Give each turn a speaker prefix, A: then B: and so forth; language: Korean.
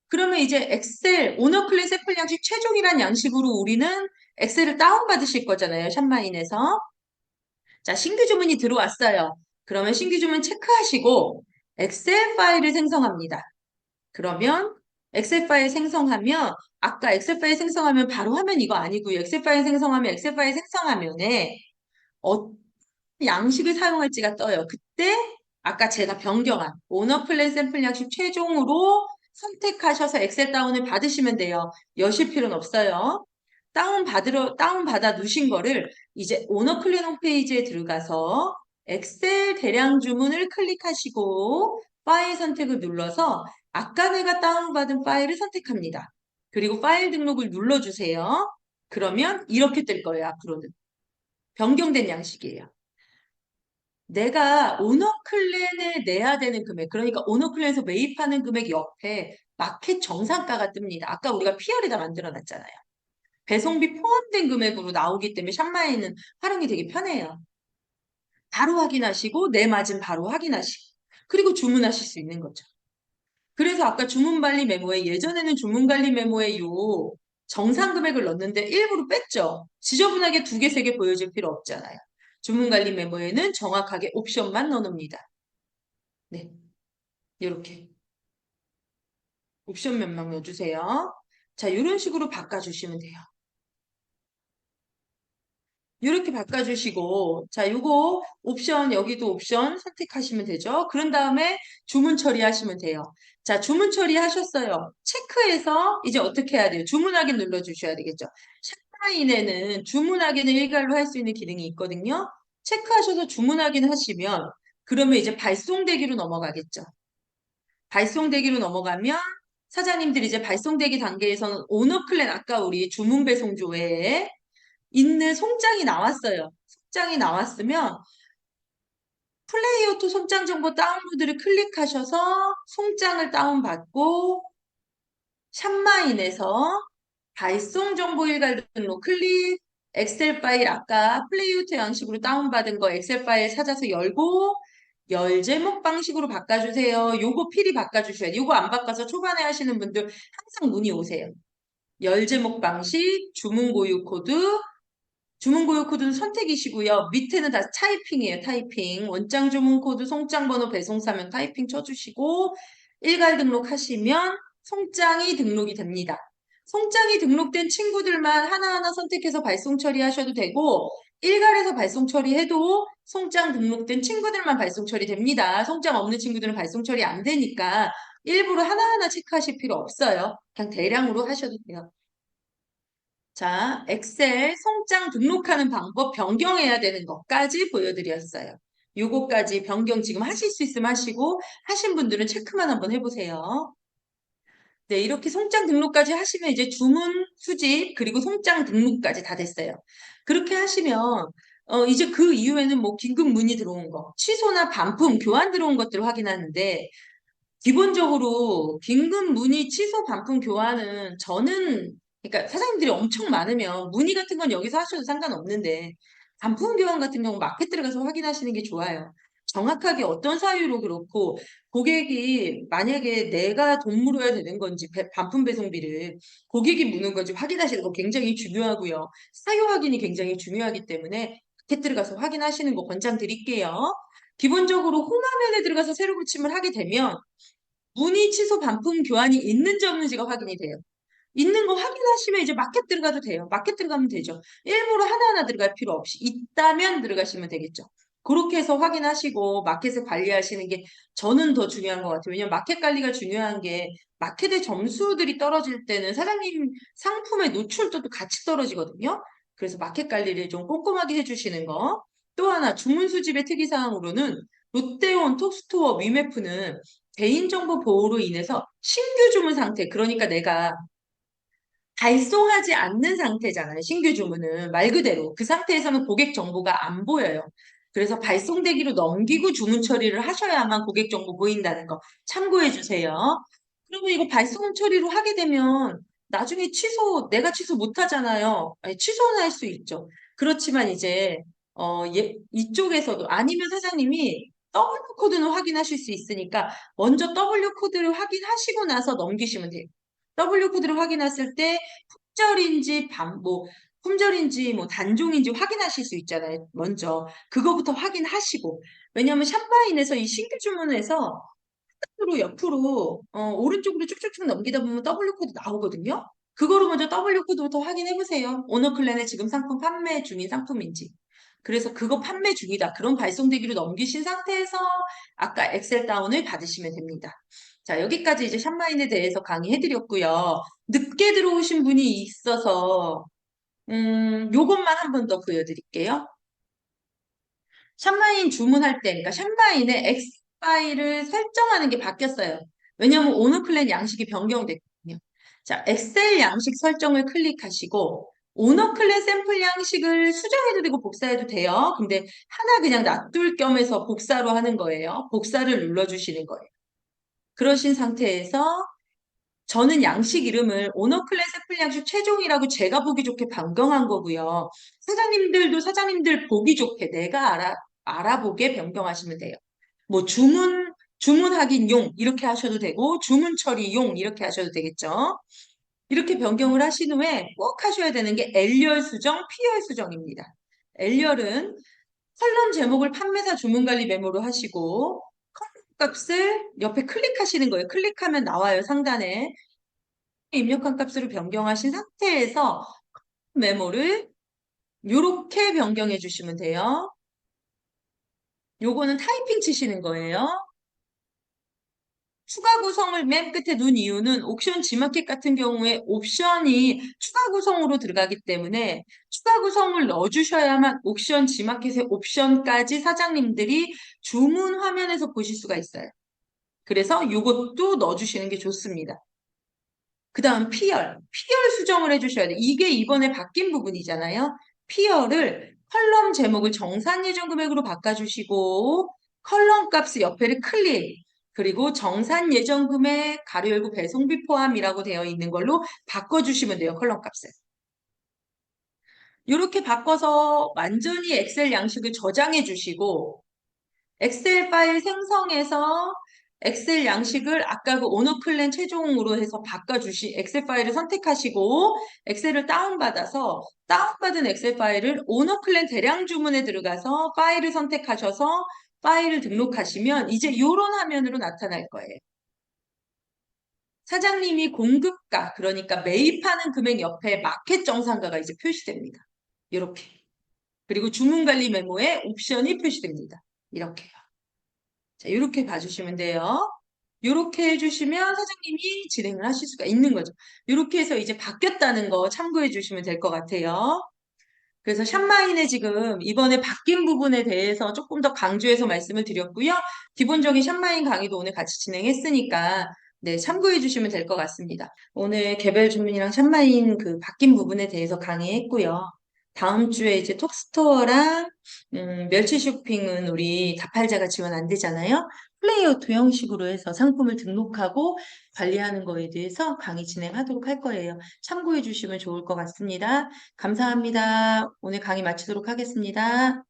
A: 그러면 이제 엑셀, 오너클래스 애플 양식 최종이란 양식으로 우리는 엑셀을 다운받으실 거잖아요. 샵마인에서. 자, 신규 주문이 들어왔어요. 그러면 신규 주문 체크하시고 엑셀 파일을 생성합니다. 그러면 엑셀 파일 생성하면 아까 엑셀 파일 생성하면 바로 하면 이거 아니고요. 엑셀 파일 생성하면 엑셀 파일 생성하면에 어떤 양식을 사용할지가 떠요. 그때 아까 제가 변경한 오너 플랜 샘플 양식 최종으로 선택하셔서 엑셀 다운을 받으시면 돼요. 여실 필요는 없어요. 다운받아 두신 거를 이제 오너 클린 홈페이지에 들어가서 엑셀 대량 주문을 클릭하시고 파일 선택을 눌러서 아까 내가 다운받은 파일을 선택합니다. 그리고 파일 등록을 눌러주세요. 그러면 이렇게 뜰 거예요, 앞으로는. 변경된 양식이에요. 내가 오너클랜에 내야 되는 금액, 그러니까 오너클랜에서 매입하는 금액 옆에 마켓 정상가가 뜹니다. 아까 우리가 PR에다 만들어 놨잖아요. 배송비 포함된 금액으로 나오기 때문에 샵마에는 활용이 되게 편해요. 바로 확인하시고 내 마진 바로 확인하시고 그리고 주문하실 수 있는 거죠. 그래서 아까 주문관리 메모에 예전에는 주문관리 메모에 요 정상 금액을 넣었는데 일부러 뺐죠. 지저분하게 두 개, 세 개 보여줄 필요 없잖아요. 주문관리 메모에는 정확하게 옵션만 넣어놓습니다. 네, 이렇게 옵션 몇 명 넣어주세요. 자, 이런 식으로 바꿔주시면 돼요. 이렇게 바꿔주시고, 자, 요거 옵션, 여기도 옵션 선택하시면 되죠. 그런 다음에 주문 처리하시면 돼요. 자, 주문 처리하셨어요. 체크해서 이제 어떻게 해야 돼요? 주문 확인 눌러주셔야 되겠죠. 샵라인에는 주문 확인을 일괄로 할 수 있는 기능이 있거든요. 체크하셔서 주문 확인 하시면, 그러면 이제 발송되기로 넘어가겠죠. 발송되기로 넘어가면 사장님들이 이제 발송되기 단계에서는 오너 플랜 아까 우리 주문 배송조 외에 있는 송장이 나왔어요. 송장이 나왔으면 플레이어투 송장 정보 다운로드를 클릭하셔서 송장을 다운받고 샵마인에서 발송 정보 일괄 등록 클릭 엑셀 파일 아까 플레이어투 양식으로 다운받은 거 엑셀 파일 찾아서 열고 열 제목 방식으로 바꿔주세요. 요거 필히 바꿔주셔야 돼요. 요거 안 바꿔서 초반에 하시는 분들 항상 문의 오세요. 열 제목 방식, 주문 고유 코드, 주문 고유 코드는 선택이시고요. 밑에는 다 타이핑이에요. 타이핑. 원장 주문 코드, 송장 번호, 배송사면 타이핑 쳐주시고 일괄 등록하시면 송장이 등록이 됩니다. 송장이 등록된 친구들만 하나하나 선택해서 발송 처리하셔도 되고 일괄해서 발송 처리해도 송장 등록된 친구들만 발송 처리됩니다. 송장 없는 친구들은 발송 처리 안 되니까 일부러 하나하나 체크하실 필요 없어요. 그냥 대량으로 하셔도 돼요. 자, 엑셀 송장 등록하는 방법 변경해야 되는 것까지 보여드렸어요. 요거까지 변경 지금 하실 수 있으면 하시고 하신 분들은 체크만 한번 해보세요. 네, 이렇게 송장 등록까지 하시면 이제 주문 수집 그리고 송장 등록까지 다 됐어요. 그렇게 하시면 이제 그 이후에는 뭐 긴급 문의 들어온 거, 취소나 반품, 교환 들어온 것들을 확인하는데 기본적으로 긴급 문의 취소 반품 교환은 저는 그러니까 사장님들이 엄청 많으면 문의 같은 건 여기서 하셔도 상관없는데 반품 교환 같은 경우 마켓 들어가서 확인하시는 게 좋아요. 정확하게 어떤 사유로 그렇고 고객이 만약에 내가 돈 물어야 되는 건지 반품 배송비를 고객이 무는 건지 확인하시는 거 굉장히 중요하고요. 사유 확인이 굉장히 중요하기 때문에 마켓 들어가서 확인하시는 거 권장드릴게요. 기본적으로 홈화면에 들어가서 새로 고침을 하게 되면 문의 취소 반품 교환이 있는지 없는지가 확인이 돼요. 있는 거 확인하시면 이제 마켓 들어가도 돼요. 마켓 들어가면 되죠. 일부러 하나하나 들어갈 필요 없이 있다면 들어가시면 되겠죠. 그렇게 해서 확인하시고 마켓을 관리하시는 게 저는 더 중요한 것 같아요. 왜냐면 마켓 관리가 중요한 게 마켓의 점수들이 떨어질 때는 사장님 상품의 노출도도 같이 떨어지거든요. 그래서 마켓 관리를 좀 꼼꼼하게 해주시는 거. 또 하나 주문 수집의 특이사항으로는 롯데온, 톡스토어, 위메프는 개인정보 보호로 인해서 신규 주문 상태, 그러니까 내가 발송하지 않는 상태잖아요. 신규 주문은 말 그대로 그 상태에서는 고객 정보가 안 보여요. 그래서 발송되기로 넘기고 주문 처리를 하셔야만 고객 정보 보인다는 거 참고해 주세요. 그리고 이거 발송 처리로 하게 되면 나중에 내가 취소 못 하잖아요. 아니, 취소는 할 수 있죠. 그렇지만 이제 이쪽에서도 아니면 사장님이 W 코드는 확인하실 수 있으니까 먼저 W 코드를 확인하시고 나서 넘기시면 돼요. W 코드를 확인했을 때 품절인지 품절인지 뭐 단종인지 확인하실 수 있잖아요. 먼저 그거부터 확인하시고, 왜냐하면 샵바인에서 이 신규 주문에서 옆으로 오른쪽으로 쭉쭉쭉 넘기다 보면 W 코드 나오거든요. 그거로 먼저 W 코드부터 확인해 보세요. 오너클랜에 지금 상품 판매 중인 상품인지. 그래서 그거 판매 중이다. 그런 발송되기로 넘기신 상태에서 아까 엑셀 다운을 받으시면 됩니다. 자, 여기까지 이제 샵마인에 대해서 강의해 드렸고요. 늦게 들어오신 분이 있어서 요것만 한 번 더 보여드릴게요. 샵마인 주문할 때, 그러니까 샵마인의 X 파일을 설정하는 게 바뀌었어요. 왜냐하면 오너클랜 양식이 변경됐거든요. 자, 엑셀 양식 설정을 클릭하시고 오너클랜 샘플 양식을 수정해도 되고 복사해도 돼요. 근데 하나 그냥 놔둘 겸해서 복사로 하는 거예요. 복사를 눌러주시는 거예요. 그러신 상태에서 저는 양식 이름을 오너클랜 샘플 양식 최종이라고 제가 보기 좋게 변경한 거고요. 사장님들도 사장님들 보기 좋게 내가 알아보게 변경하시면 돼요. 뭐 주문 확인용 이렇게 하셔도 되고 주문 처리용 이렇게 하셔도 되겠죠. 이렇게 변경을 하신 후에 꼭 하셔야 되는 게 L열 수정, P열 수정입니다. L열은 컬럼 제목을 판매사 주문관리 메모로 하시고 컬럼 값을 옆에 클릭하시는 거예요. 클릭하면 나와요, 상단에. 입력한 값으로 변경하신 상태에서 메모를 이렇게 변경해 주시면 돼요. 요거는 타이핑 치시는 거예요. 추가 구성을 맨 끝에 놓은 이유는 옵션 G마켓 같은 경우에 옵션이 추가 구성으로 들어가기 때문에 추가 구성을 넣어주셔야만 옵션 G마켓의 옵션까지 사장님들이 주문 화면에서 보실 수가 있어요. 그래서 이것도 넣어주시는 게 좋습니다. 그 다음 피열 수정을 해주셔야 돼요. 이게 이번에 바뀐 부분이잖아요. 피열을 컬럼 제목을 정산 예정 금액으로 바꿔주시고 컬럼 값의 옆에를 클릭, 그리고 정산 예정 금액 가로 열고 배송비 포함이라고 되어 있는 걸로 바꿔주시면 돼요. 컬럼 값을. 이렇게 바꿔서 완전히 엑셀 양식을 저장해 주시고 엑셀 파일 생성해서 엑셀 양식을 아까 그 오너클랜 최종으로 해서 엑셀 파일을 선택하시고 엑셀을 다운받아서 다운받은 엑셀 파일을 오너클랜 대량 주문에 들어가서 파일을 선택하셔서 파일을 등록하시면 이제 이런 화면으로 나타날 거예요. 사장님이 공급가, 그러니까 매입하는 금액 옆에 마켓 정상가가 이제 표시됩니다. 이렇게. 그리고 주문관리 메모에 옵션이 표시됩니다. 이렇게요. 자, 이렇게 봐주시면 돼요. 이렇게 해주시면 사장님이 진행을 하실 수가 있는 거죠. 이렇게 해서 이제 바뀌었다는 거 참고해 주시면 될 것 같아요. 그래서 샵마인의 지금 이번에 바뀐 부분에 대해서 조금 더 강조해서 말씀을 드렸고요. 기본적인 샵마인 강의도 오늘 같이 진행했으니까 네, 참고해 주시면 될 것 같습니다. 오늘 개별 주문이랑 샵마인 그 바뀐 부분에 대해서 강의했고요. 다음 주에 이제 톡스토어랑 멸치 쇼핑은 우리 다팔자가 지원 안 되잖아요. 플레이어토 형식으로 해서 상품을 등록하고 관리하는 거에 대해서 강의 진행하도록 할 거예요. 참고해 주시면 좋을 것 같습니다. 감사합니다. 오늘 강의 마치도록 하겠습니다.